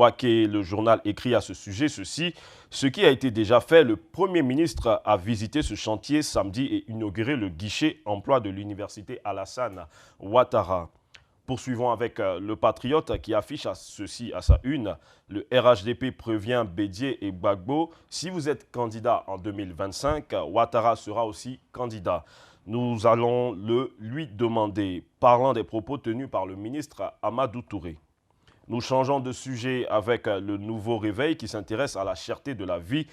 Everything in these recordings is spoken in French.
Waké, le journal écrit à ce sujet ceci: ce qui a été déjà fait, le Premier ministre a visité ce chantier samedi et inauguré le guichet emploi de l'université Alassane Ouattara. Poursuivons avec le Patriote qui affiche ceci à sa une: le RHDP prévient Bédié et Gbagbo, si vous êtes candidat en 2025, Ouattara sera aussi candidat. Nous allons le lui demander, parlant des propos tenus par le ministre Amadou Touré. Nous changeons de sujet avec le Nouveau Réveil qui s'intéresse à la cherté de la vie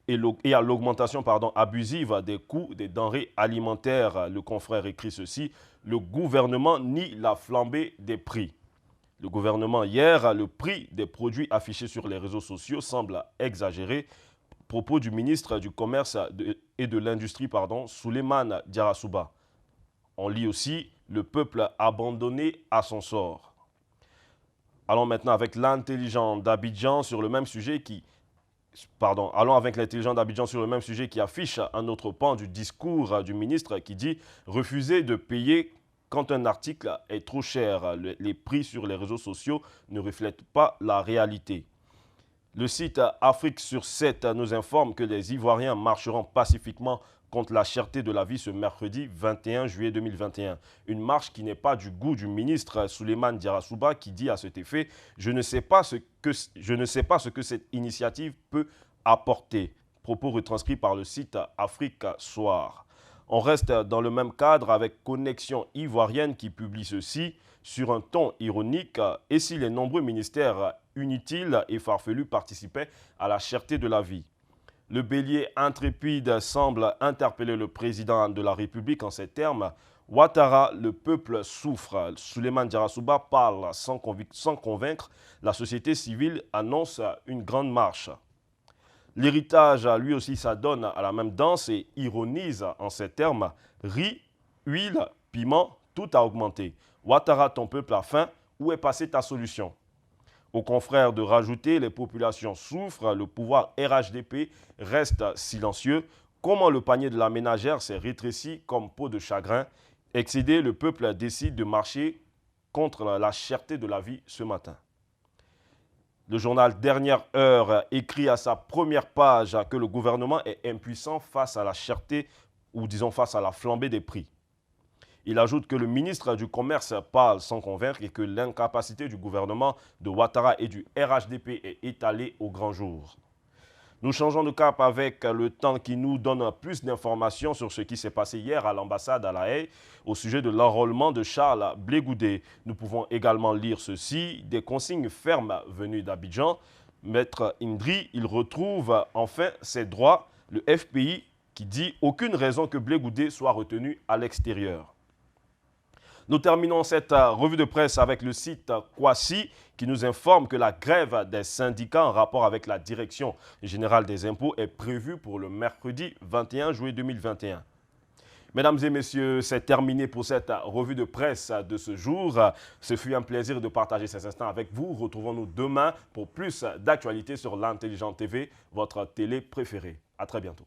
et à l'augmentation abusive des coûts des denrées alimentaires. Le confrère écrit ceci: le gouvernement nie la flambée des prix. Le gouvernement hier, le prix des produits affichés sur les réseaux sociaux semble exagéré. Propos du ministre du Commerce et de l'Industrie, Souleymane Diarra. On lit aussi: le peuple abandonné à son sort. Allons maintenant avec l'intelligent d'Abidjan sur le même sujet qui affiche un autre pan du discours du ministre qui dit refuser de payer quand un article est trop cher. Les prix sur les réseaux sociaux ne reflètent pas la réalité. Le site Afrique sur 7 nous informe que les Ivoiriens marcheront pacifiquement contre la cherté de la vie ce mercredi 21 juillet 2021. Une marche qui n'est pas du goût du ministre Souleymane Diarra qui dit à cet effet: je ne sais pas ce que cette initiative peut apporter. Propos retranscrits par le site Afrique Soir. On reste dans le même cadre avec Connexion Ivoirienne qui publie ceci sur un ton ironique: et si les nombreux ministères inutiles et farfelus participaient à la cherté de la vie? Le bélier intrépide semble interpeller le président de la République en ces termes: Ouattara, le peuple souffre. Souleymane Diarra parle sans convaincre. La société civile annonce une grande marche. L'héritage, lui aussi, s'adonne à la même danse et ironise en ces termes: riz, huile, piment, tout a augmenté. Ouattara, ton peuple a faim, où est passée ta solution? Aux confrères de rajouter: les populations souffrent, le pouvoir RHDP reste silencieux. Comment le panier de la ménagère s'est rétréci comme peau de chagrin? Excédé, le peuple décide de marcher contre la cherté de la vie ce matin. Le journal Dernière Heure écrit à sa première page que le gouvernement est impuissant face à la cherté, ou disons face à la flambée des prix. Il ajoute que le ministre du Commerce parle sans convaincre et que l'incapacité du gouvernement de Ouattara et du RHDP est étalée au grand jour. Nous changeons de cap avec le temps qui nous donne plus d'informations sur ce qui s'est passé hier à l'ambassade à La Haye au sujet de l'enrôlement de Charles Blé Goudé. Nous pouvons également lire ceci: des consignes fermes venues d'Abidjan. Maître Indri, il retrouve enfin ses droits. Le FPI qui dit aucune raison que Blé Goudé soit retenu à l'extérieur. Nous terminons cette revue de presse avec le site Kwasi qui nous informe que la grève des syndicats en rapport avec la Direction générale des impôts est prévue pour le mercredi 21 juillet 2021. Mesdames et messieurs, c'est terminé pour cette revue de presse de ce jour. Ce fut un plaisir de partager ces instants avec vous. Retrouvons-nous demain pour plus d'actualités sur l'Intelligent TV, votre télé préférée. À très bientôt.